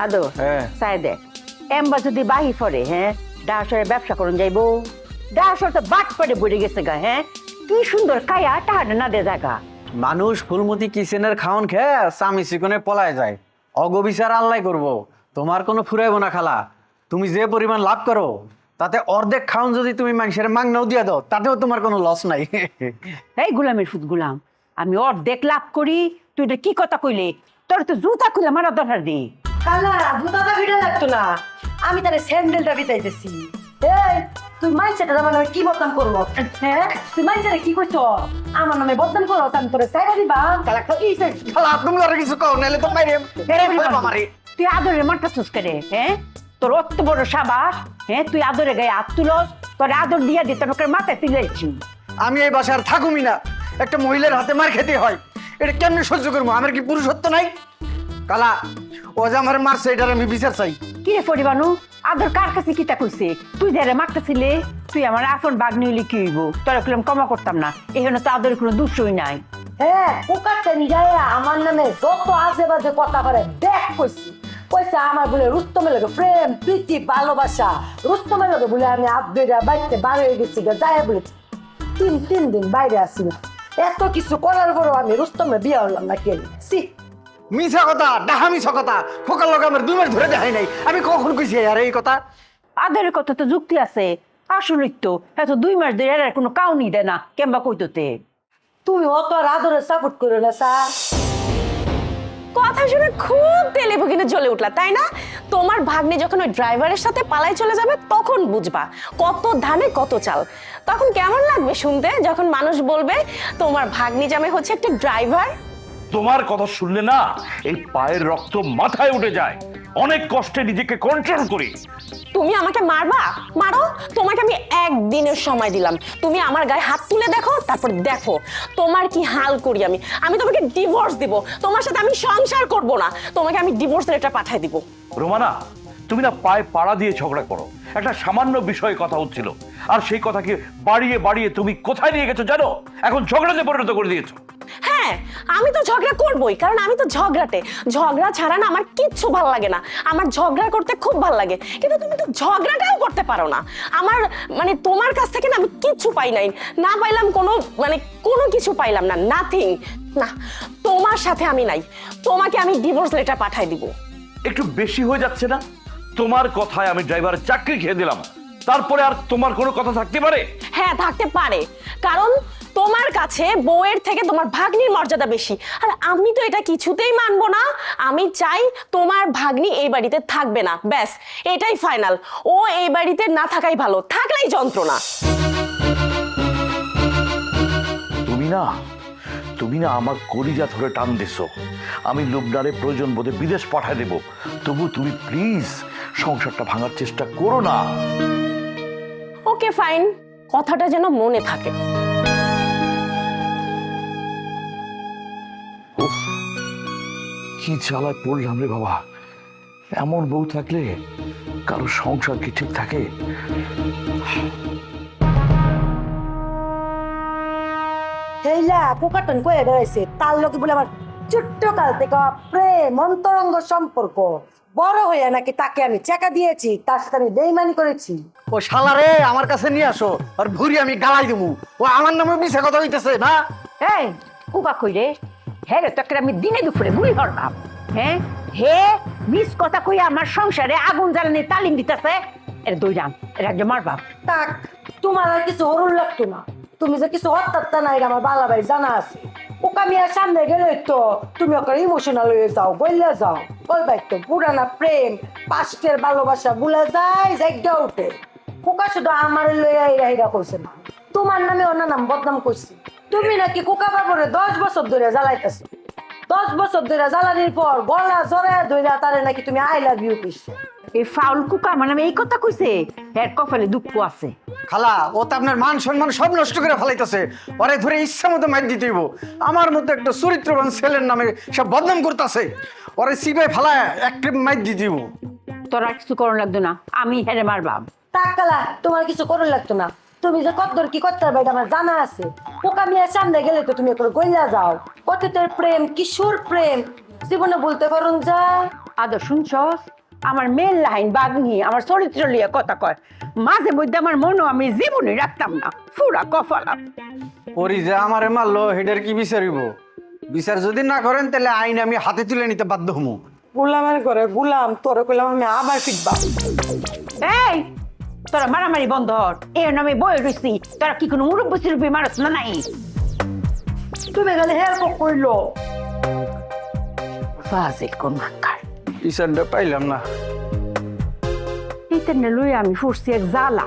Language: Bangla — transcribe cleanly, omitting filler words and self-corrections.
আদো হ্যাঁ চাই দে এমবা যদি বাহি পড়ে হ্যাঁ ডাসরে ব্যবসা করুন যাইবো ডাসর তো বাট পড়ে বুড়ে গেছে গা হ্যাঁ কি সুন্দর কায়া টাহার না দে জায়গা মানুষ ফুলমতি কিচেনের খাওন খেয়ে স্বামী চিকনে পলায় যায় অগবিচার আল্লাহ করবো তোমার কোনো ফুরাইব না খালা তুমি যে পরিমাণ লাভ করো তাতে অর্ধেক খাওন যদি তুমি মানুষের মাংনাও দিয়া দাও তাতেও তোমার কোনো লস নাই এই গোলামের ফুট গোলাম আমি অর্ধেক লাভ করি তুই এটা কি কথা কইলে তোর তো জুতা খুলে মারা দরকার নেই খালা জুতাটা ভিড়ে লাগতো না আমি তাহলে স্যান্ডেলটা বিতাইতেছি এই তুই মাইছেটা আমার নামে কি বদনাম করবো হ্যাঁ তুই মাইছেটা কি করছো আমার নামে বদনাম করো আমি তোরে সাইডা দিবা খালা তুমি আর কিছু কও নাইলে তো মাইরে মারি তুই আদরে মারতাছিস করে হ্যাঁ তোর অত বড় সাবাস হ্যাঁ তুই আদরে গায়ে হাত তুলস তোর আদর দিয়া দিতে আমাকে মাথায় তুলেছি আমি এই বাসার থাকুমি না একটা মহিলার হাতে মার খেতে হয় এটা কেমনে সহ্য করবো আমার কি পুরুষত্ব নাই কালা ও যে আমার মারছে এটার আমি বিচার চাই কি রে পরিবানু আদর কার কাছে কিতা কইছে তুই যারা মারতেছিলে তুই আমার আপন বাগনি হইলে কি হইব তোরা কইলাম ক্ষমা করতাম না এখানে তো আদরের কোনো দোষই নাই হ্যাঁ পোকারটা নিয়ে আমার নামে যত আজে বাজে কথা পারে দেখ কইছি কইছে আমার বলে রুস্তমের লগে প্রেম প্রীতি ভালোবাসা রুস্তমের লগে বলে আমি আব্দুরা বাড়িতে বার হয়ে গেছি যাই বলে তিন দিন বাইরে আসি না এত কিছু করার পরও আমি রুস্তমের বিয়ে হলাম না কে সি মিছা কথা ডাহা মিছা কথা ফোকার লোক আমার 2 মাস ধরে দেখাই নাই আমি কখন কইছি আর এই কথা আদরের কথা তো যুক্তি আছে আসলেই তো এত 2 মাস ধরে এর কোনো কাউনি দেয় না কেমবা কইতোতে তুমি অত আর আদরের সাপোর্ট করো না স্যার কথা শুনে খুব তেলে ভুগিনে জ্বলে উঠলা তাই না তোমার ভাগ্নে যখন ওই ড্রাইভারের সাথে পালাই চলে যাবে তখন বুঝবা কত ধানে কত চাল তখন কেমন লাগবে শুনতে যখন মানুষ বলবে তোমার ভাগ্নি জামাই হচ্ছে একটা ড্রাইভার তোমার কথা শুনলে না এই পায়ের রক্ত মাথায় উঠে যায় অনেক কষ্টে নিজেকে কন্ট্রোল করি তুমি আমাকে মারবা মারো তোমাকে আমি একদিনের সময় দিলাম তুমি আমার গায়ে হাত তুলে দেখো তারপর দেখো তোমার কি হাল করি আমি তোমাকে ডিভোর্স দিব তোমার সাথে আমি সংসার করব না তোমাকে আমি ডিভোর্স লেটার পাঠিয়ে দিব রোমানা তুমি না পায়ে পাড়া দিয়ে ঝগড়া করো একটা সামান্য বিষয়ে কথা হচ্ছিল আর সেই কথাকে বাড়িয়ে বাড়িয়ে তুমি কোথায় নিয়ে গেছো জানো এখন ঝগড়াতে পরিণত করে দিয়েছো হ্যাঁ আমি তো ঝগড়া করবই কারণ আমি তো ঝগড়াটে ঝগড়া ছাড়া না আমার কিচ্ছু ভালো লাগে না আমার ঝগড়া করতে খুব ভালো লাগে কিন্তু তুমি তো ঝগড়াটাও করতে পারো না আমার মানে তোমার কাছ থেকে না আমি কিচ্ছু পাই নাই না পাইলাম কোনো কিছু পাইলাম না নাথিং না তোমার সাথে আমি নাই তোমাকে আমি ডিভোর্স লেটার পাঠিয়ে দিব একটু বেশি হয়ে যাচ্ছে না তোমার কথায় আমি ড্রাইভারের চাকরি খেয়ে দিলাম তারপরে আর তোমার কোনো কথা থাকতে পারে হ্যাঁ থাকতে পারে কারণ তোমার কাছে বউয়ের থেকে তোমার ভাগ্নির মর্যাদা বেশি আর আমি তো এটা কিছুতেই মানবো না আমি চাই তোমার ভাগ্নি এই বাড়িতে থাকবে না ব্যাস এটাই ফাইনাল ও এই বাড়িতে না থাকাই ভালো থাকলেই যন্ত্রণা তুমি না আমার কলিজা ধরে টান দিছো আমি লুবনারে প্রয়োজন বোধে বিদেশ পাঠায় দেব তবু তুমি প্লিজ সংসারটা ভাঙার চেষ্টা করো না ওকে ফাইন কথাটা যেন মনে থাকে উফ, কি জ্বালায় পড়লাম রে বাবা এমন বউ থাকলে কারো সংসার কি ঠিক থাকে হেইলা পোকাটন কয়ে বেড়াইছে তার লোকে বলে আমার ছোট্ট কাল থেকে প্রেম অন্তরঙ্গ সম্পর্ক বড় হয়ে নাকি তাকে আমি চেকা দিয়েছি তার সাথে আমি বেইমানি করেছি ও শালারে আমার কাছে নিয়ে আসো আর ভুরি আমি গালাই দেবো ও আমার নামে মিছা কথা হইতেছে না এই কুকা কই রে হ্যাঁ রে তোকে আমি দিনে দুপুরে গুলি হরবাম হ্যাঁ হে মিস কথা কই আমার সংসারে আগুন জ্বালানি তালিম দিতেছে এর দইরাম এর একজন মারবাম তাক তোমার আর কিছু হরুন লাগতো না তুমি যে কিছু হত্যাত্তা নাই আমার বালা ভাই জানা আছে ওকা মিয়ার সামনে গেলে তো তুমি ওকে ইমোশনাল হয়ে যাও বললে যাও বলবাই তো পুরানা প্রেম পাস্টের ভালোবাসা ভুলে যায় জায়গা উঠে কোকা শুধু আমার লইয়া এরা করছে না তোমার নামে ওনার নাম বদনাম করছি তুমি নাকি কোকা বাবুরে 10 বছর ধরে জ্বালাইতেছো 10 বছর ধরে জ্বালানির পর গলা জড়ায় ধইরা তারে নাকি তুমি আই লাভ ইউ কইছো এই ফাউল কুকা মানে এই কথা কইছে এর কপালে দুঃখ আছে খালা ও তো আপনার মান সম্মান সব নষ্ট করে ফেলাইতেছে ওরে ধরে ইচ্ছা মতো মার দিতে হইব আমার মতো একটা চরিত্রবান ছেলের নামে সব বদনাম করতেছে ওরে সিবে ফেলায় একটা মার দিতে হইব তোরা কিছু করণ লাগতো না আমি হেরে মারবাম টাকালা তোমার কিছু করুন লাগতো না তুমি যে কত কি করতে পারবে এটা আমার জানা আছে পোকা মিয়ার সামনে গেলে তো তুমি একটু গইলা যাও কত তোর প্রেম কিশোর প্রেম জীবনে বলতে পারুন যা আদর শুনছস আমার মেয়ের লাইন বাগনি আমার চরিত্র লিয়ে কথা কয় মাঝে মধ্যে আমার মনও আমি জীবনে রাখতাম না পুরা কফালাম। পরি যে আমারে মারলো হেডের কি বিচারিব? বিচার যদি না করেন তাহলে আইন আমি হাতে তুলে নিতে বাধ্য হমু। গুলামের ঘরে গুলাম, তোরে কইলাম আমি আবার ফিরবা। এই তোরা মারামারি বন্ধ হর, এই নামে বই রইছি, তোরা কি কোনো মুরব্বী সুরব্বী মারস না নাই? তুমি এখানে হেল্প করলো। ফাজিল কোন মাকার বিচারটা পাইলাম না। এইটা লই আমি ফুরছি এক জ্বালা।